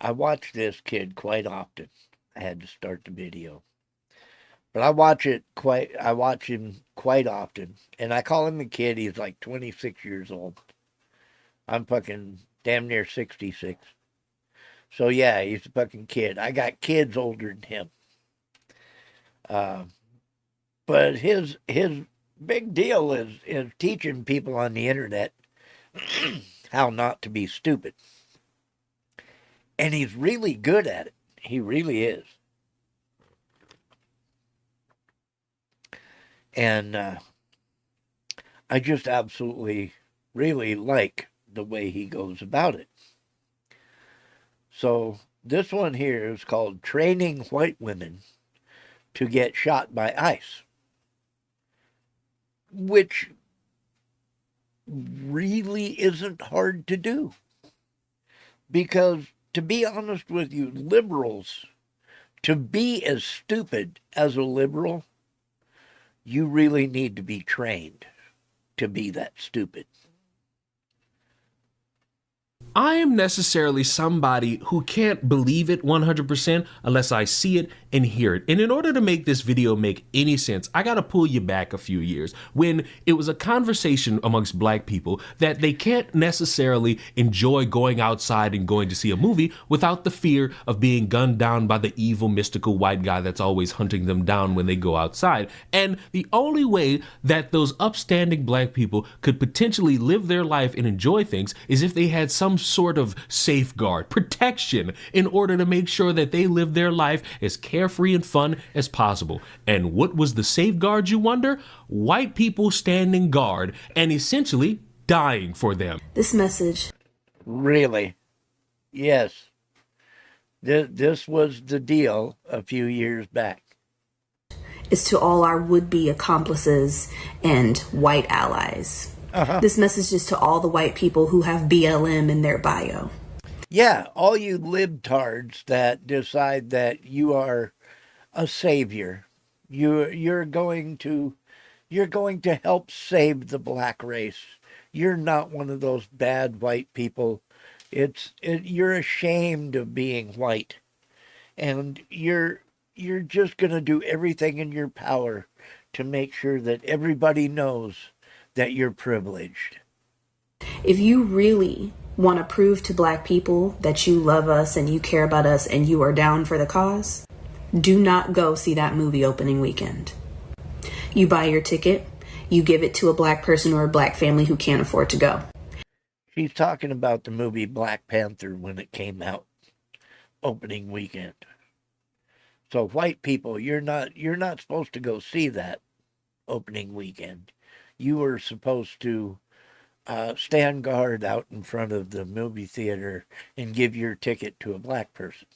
I watch this kid quite often. I had to start the video. But I watch him quite often. And I call him a kid. He's like 26 years old. I'm fucking damn near 66. So yeah, he's a fucking kid. I got kids older than him. Uh, but his big deal is teaching people on the internet how not to be stupid. And he's really good at it. He really is. And I just absolutely really like the way he goes about it. So this one here is called Training White Women to Get Shot by ICE, which really isn't hard to do. Because, to be honest with you, liberals, to be as stupid as a liberal, you really need to be trained to be that stupid. I am necessarily somebody who can't believe it 100% unless I see it and hear it. And in order to make this video make any sense, I gotta pull you back a few years when it was a conversation amongst black people that they can't necessarily enjoy going outside and going to see a movie without the fear of being gunned down by the evil mystical white guy that's always hunting them down when they go outside. And the only way that those upstanding black people could potentially live their life and enjoy things is if they had some sort of safeguard, protection, in order to make sure that they live their life as carefree and fun as possible. And what was the safeguard, you wonder? White people standing guard and essentially dying for them. This message. Really? Yes. This was the deal a few years back. Is to all our would-be accomplices and white allies. This message is to all the white people who have BLM in their bio. Yeah, all you libtards that decide that you are a savior. You're going to help save the black race. You're not one of those bad white people. You're ashamed of being white. And you're just going to do everything in your power to make sure that everybody knows that you're privileged. If you really want to prove to black people that you love us and you care about us and you are down for the cause, do not go see that movie opening weekend. You buy your ticket, you give it to a black person or a black family who can't afford to go. She's talking about the movie Black Panther when it came out, opening weekend. So white people, you're not supposed to go see that opening weekend. You were supposed to stand guard out in front of the movie theater and give your ticket to a black person.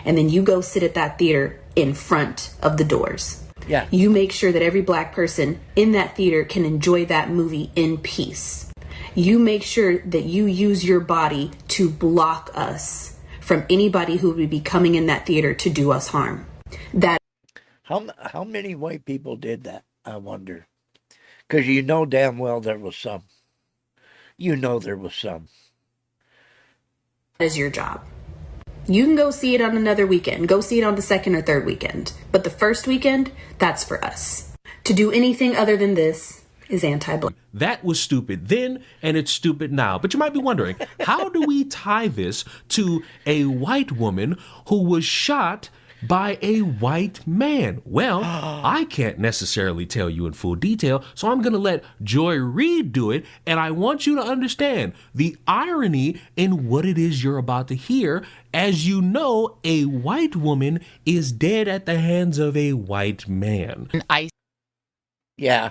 And then you go sit at that theater in front of the doors. Yeah. You make sure that every black person in that theater can enjoy that movie in peace. You make sure that you use your body to block us from anybody who would be coming in that theater to do us harm. That. How many white people did that, I wonder? Because you know damn well there was some. You know there was some. Is your job. You can go see it on another weekend. Go see it on the second or third weekend. But the first weekend, that's for us. To do anything other than this is anti-black. That was stupid then, and it's stupid now. But you might be wondering, how do we tie this to a white woman who was shot by a white man? Well, I can't necessarily tell you in full detail, so I'm going to let Joy Reid do it, and I want you to understand the irony in what it is you're about to hear. As you know, a white woman is dead at the hands of a white man. Yeah.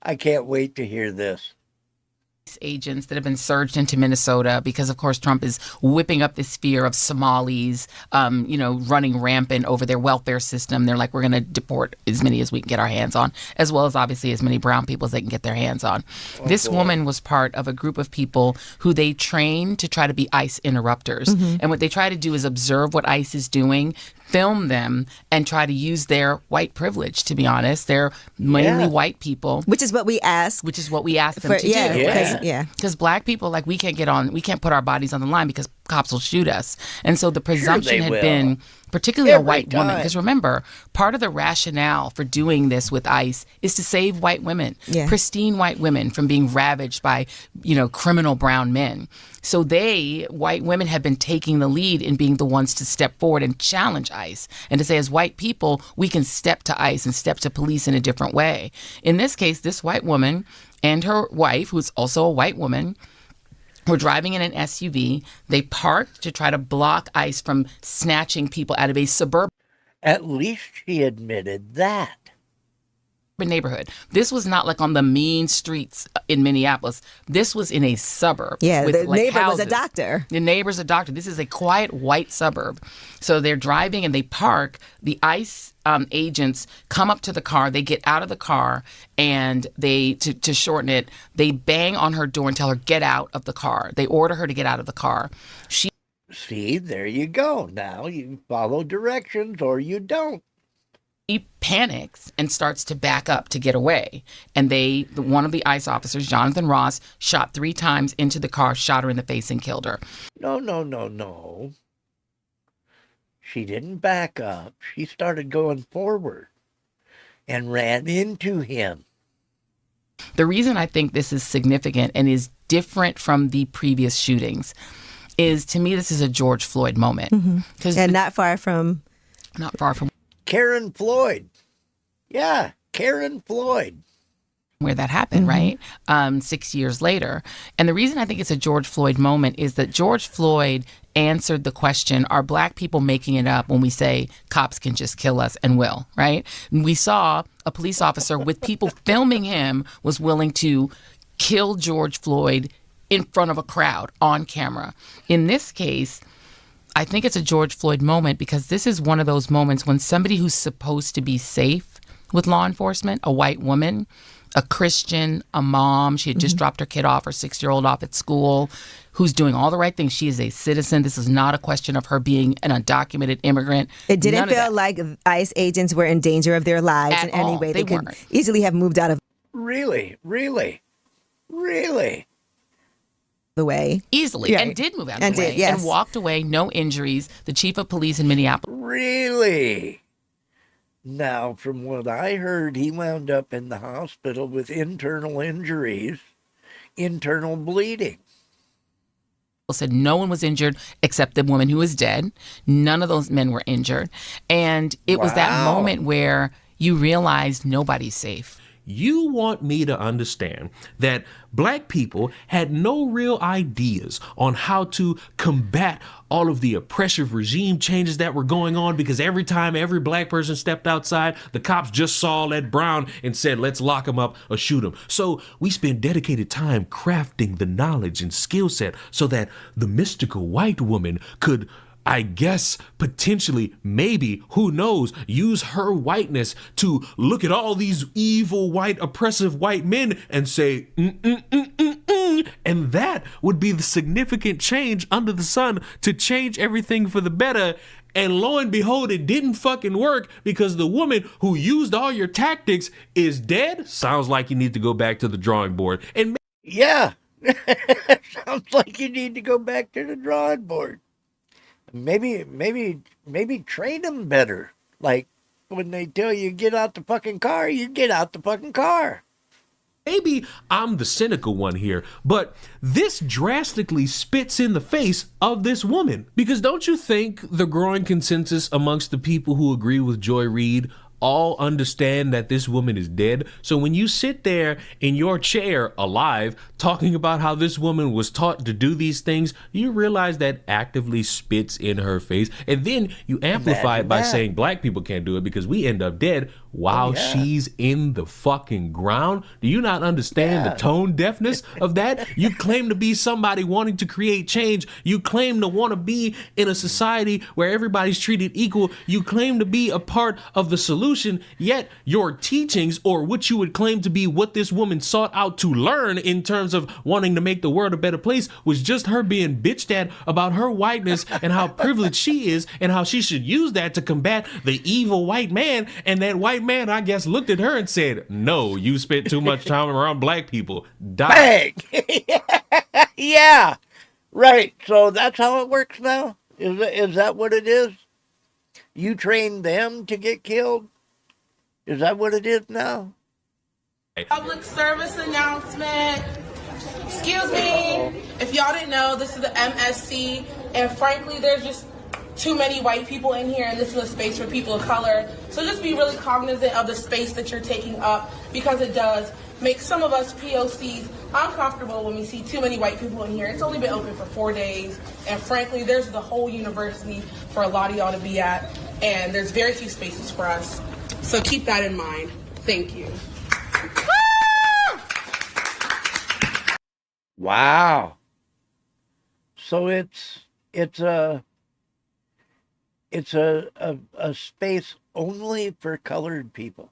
I can't wait to hear this. Agents that have been surged into Minnesota because, of course, Trump is whipping up this fear of Somalis, running rampant over their welfare system. They're like, we're going to deport as many as we can get our hands on, as well as obviously as many brown people as they can get their hands on. Oh, this woman was part of a group of people who they train to try to be ICE interrupters. Mm-hmm. And what they try to do is observe what ICE is doing, film them and try to use their white privilege. To be honest, they're mainly white people, Which is what we ask. which is what we ask them For, to yeah, do. yeah. Because black people, like, we can't put our bodies on the line because cops will shoot us. And so the presumption they had will. been, particularly Every a white woman, time. because remember, part of the rationale for doing this with ICE is to save white women, Yeah. pristine white women, from being ravaged by, criminal brown men. So white women, have been taking the lead in being the ones to step forward and challenge ICE and to say, as white people, we can step to ICE and step to police in a different way. In this case, this white woman and her wife, who's also a white woman, were driving in an SUV. They parked to try to block ICE from snatching people out of a suburban At least she admitted that. neighborhood. This was not like on the mean streets in Minneapolis. This was in a suburb. Yeah, with, the like, neighbor was a houses. doctor. The neighbor's a doctor. This is a quiet white suburb. So they're driving and they park. The ICE agents come up to the car. They get out of the car and they, to shorten it, they bang on her door and tell her, get out of the car. They order her to get out of the car. She See, there you go. Now you follow directions or you don't. panics and starts to back up to get away. And one of the ICE officers, Jonathan Ross, shot 3 times into the car, shot her in the face and killed her. No. She didn't back up. She started going forward and ran into him. The reason I think this is significant and is different from the previous shootings is, to me, this is a George Floyd moment. Because And not far from. not far from Karen Floyd. Yeah, Karen Floyd. where that happened, right? 6 years later. And the reason I think it's a George Floyd moment is that George Floyd answered the question, are black people making it up when we say cops can just kill us and will, right? And we saw a police officer with people filming him was willing to kill George Floyd in front of a crowd on camera. In this case, I think it's a George Floyd moment because this is one of those moments when somebody who's supposed to be safe with law enforcement, a white woman, a Christian, a mom, she had just dropped her kid off, her 6-year-old off at school, who's doing all the right things. She is a citizen. This is not a question of her being an undocumented immigrant. It didn't None of feel that. like ICE agents were in danger of their lives At in any all. way. They could weren't. easily have moved out of Really? the way. Easily. Yeah. And did move out And of the did, way. yes. And walked away, no injuries. The chief of police in Minneapolis Really? Now, from what I heard, he wound up in the hospital with internal injuries, internal bleeding. said no one was injured except the woman who was dead. None of those men were injured. And it was that Wow. moment where you realized nobody's safe. You want me to understand that black people had no real ideas on how to combat all of the oppressive regime changes that were going on, because every time every black person stepped outside, the cops just saw Ed Brown and said, let's lock him up or shoot him. So we spent dedicated time crafting the knowledge and skill set so that the mystical white woman could, I guess, potentially, maybe, who knows, use her whiteness to look at all these evil, white, oppressive white men and say, and that would be the significant change under the sun to change everything for the better. And lo and behold, it didn't fucking work because the woman who used all your tactics is dead. Sounds like you need to go back to the drawing board. And Yeah. Sounds like you need to go back to the drawing board. Maybe train them better. Like when they tell you get out the fucking car, you get out the fucking car. maybe I'm the cynical one here, but this drastically spits in the face of this woman. Because don't you think the growing consensus amongst the people who agree with Joy Reid all understand that this woman is dead? So when you sit there in your chair alive talking about how this woman was taught to do these things, you realize that actively spits in her face. And then you amplify it by Imagine that. saying black people can't do it because we end up dead while yeah. she's in the fucking ground. Do you not understand the tone deafness of that? You claim to be somebody wanting to create change. You claim to want to be in a society where everybody's treated equal. You claim to be a part of the solution. solution, yet your teachings, or what you would claim to be what this woman sought out to learn in terms of wanting to make the world a better place, was just her being bitched at about her whiteness and how privileged she is and how she should use that to combat the evil white man. And that white man, I guess, looked at her and said, no, you spent too much time around black people. Die. Bang! Yeah, right. So that's how it works now? Is that what it is? You train them to get killed? Is that what it is now? Public service announcement. Excuse me. If y'all didn't know, this is the MSC, and frankly, there's just too many white people in here, and this is a space for people of color. So just be really cognizant of the space that you're taking up, because it does make some of us POCs uncomfortable when we see too many white people in here. It's only been open for 4 days, and frankly, there's the whole university for a lot of y'all to be at, and there's very few spaces for us. So keep that in mind. Thank you. Wow. So it's a space only for colored people.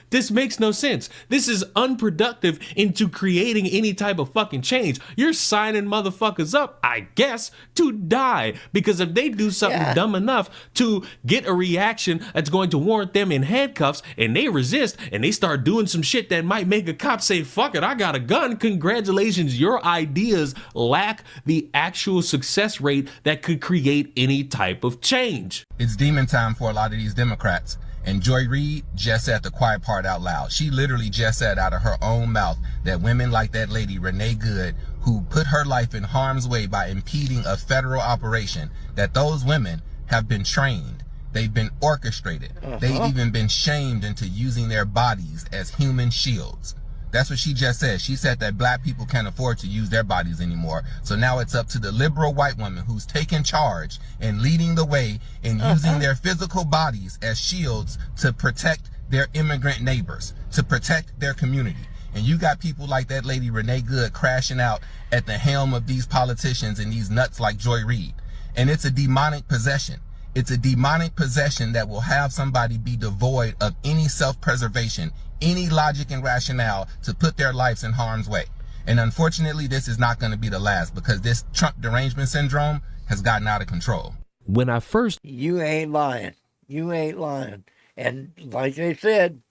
This makes no sense. This is unproductive into creating any type of fucking change. You're signing motherfuckers up, I guess, to die. Because if they do something dumb enough to get a reaction that's going to warrant them in handcuffs, and they resist and they start doing some shit that might make a cop say, fuck it, I got a gun, congratulations, your ideas lack the actual success rate that could create any type of change. It's demon time for a lot of these Democrats. And Joy Reid just said the quiet part out loud. She literally just said out of her own mouth that women like that lady, Renee Good, who put her life in harm's way by impeding a federal operation, that those women have been trained. They've been orchestrated. They've even been shamed into using their bodies as human shields. That's what she just said. She said that black people can't afford to use their bodies anymore. So now it's up to the liberal white woman who's taking charge and leading the way in using their physical bodies as shields to protect their immigrant neighbors, to protect their community. And you got people like that lady Renee Good crashing out at the helm of these politicians and these nuts like Joy Reid. And it's a demonic possession. It's a demonic possession that will have somebody be devoid of any self-preservation, any logic and rationale to put their lives in harm's way. And unfortunately, this is not going to be the last, because this Trump derangement syndrome has gotten out of control. When I first You ain't lying. You ain't lying. And like I said,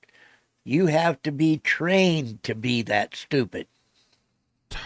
you have to be trained to be that stupid.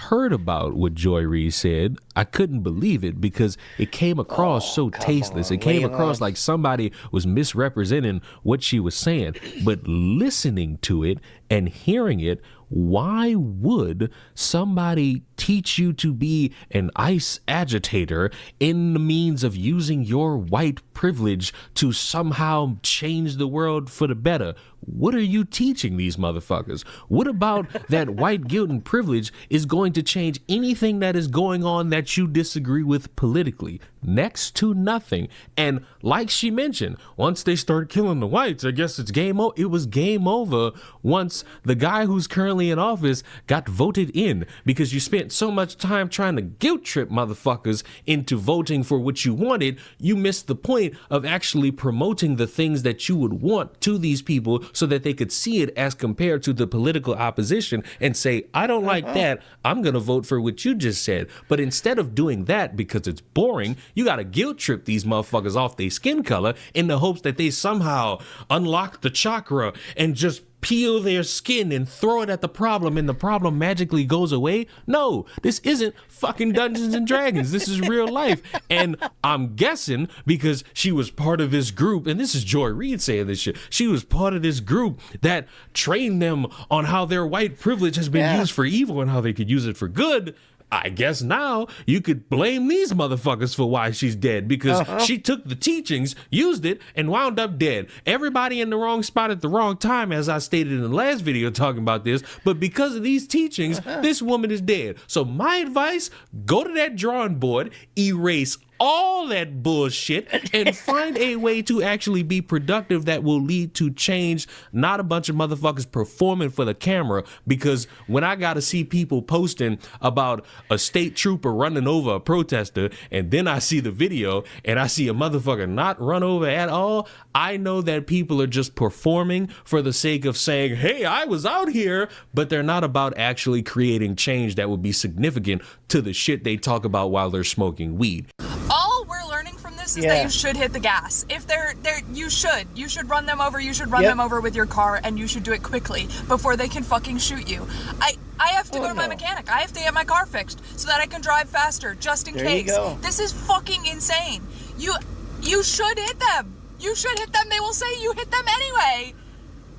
heard about what Joy Reid said, I couldn't believe it because it came across so tasteless. It came across like somebody was misrepresenting what she was saying. But listening to it and hearing it, why would somebody teach you to be an ICE agitator in the means of using your white privilege to somehow change the world for the better? What are you teaching these motherfuckers? What about that white guilt and privilege is going to change anything that is going on that you disagree with politically? Next to nothing. And like she mentioned, once they started killing the whites, I guess it's game over. It was game over once the guy who's currently in office got voted in, because you spent so much time trying to guilt trip motherfuckers into voting for what you wanted. You missed the point of actually promoting the things that you would want to these people so that they could see it as compared to the political opposition and say, I don't like that, I'm going to vote for what you just said. But instead of doing that because it's boring, you got to guilt trip these motherfuckers off their skin color in the hopes that they somehow unlock the chakra and just peel their skin and throw it at the problem and the problem magically goes away. No, this isn't fucking Dungeons and Dragons. This is real life. And I'm guessing because she was part of this group, and this is Joy Reid saying this shit, she was part of this group that trained them on how their white privilege has been used for evil and how they could use it for good. I guess now you could blame these motherfuckers for why she's dead, because she took the teachings, used it, and wound up dead. Everybody in the wrong spot at the wrong time, as I stated in the last video talking about this, but because of these teachings, this woman is dead. So my advice, go to that drawing board, erase all that bullshit and find a way to actually be productive that will lead to change, not a bunch of motherfuckers performing for the camera. Because when I gotta see people posting about a state trooper running over a protester, and then I see the video and I see a motherfucker not run over at all, I know that people are just performing for the sake of saying, hey, I was out here, but they're not about actually creating change that would be significant to the shit they talk about while they're smoking weed. All we're learning from this is that you should hit the gas. If they're you should run them over. You should run them over with your car, and you should do it quickly before they can fucking shoot you. I have to go to my mechanic. I have to get my car fixed so that I can drive faster, just in case. This is fucking insane. You should hit them. You should hit them. They will say you hit them anyway.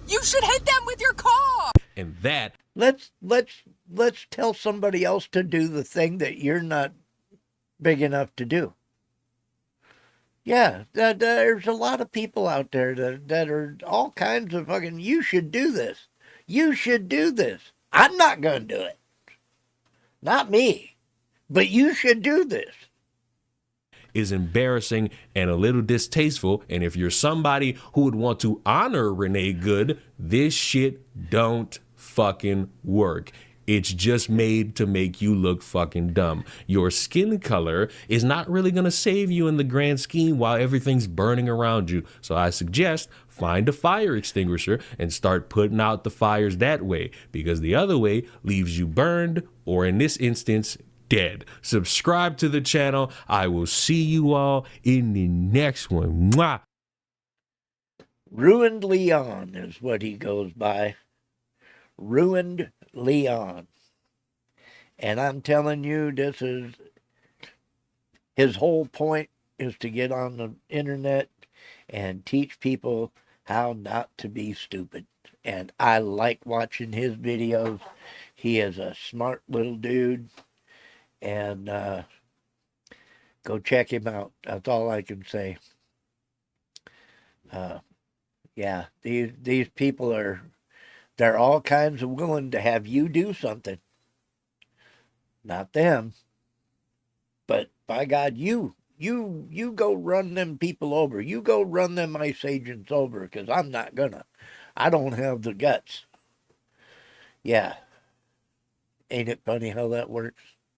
You should hit them with your car. And that Let's tell somebody else to do the thing that you're not big enough to do. Yeah, there's a lot of people out there that are all kinds of fucking, you should do this. You should do this. I'm not going to do it. Not me. But you should do this. is embarrassing and a little distasteful. And if you're somebody who would want to honor Renee Good, this shit don't fucking work. It's just made to make you look fucking dumb. Your skin color is not really going to save you in the grand scheme while everything's burning around you. So I suggest find a fire extinguisher and start putting out the fires that way, because the other way leaves you burned, or in this instance, dead. Subscribe to the channel. I will see you all in the next one. Mwah. Ruined Leon is what he goes by. Ruined Leon. And I'm telling you, this is his whole point, is to get on the internet and teach people how not to be stupid. And I like watching his videos. He is a smart little dude. And go check him out. That's all I can say. Yeah, these people are, they're all kinds of willing to have you do something. Not them. But by God, you go run them people over. You go run them ICE agents over, because I'm not gonna. I don't have the guts. Yeah. Ain't it funny how that works?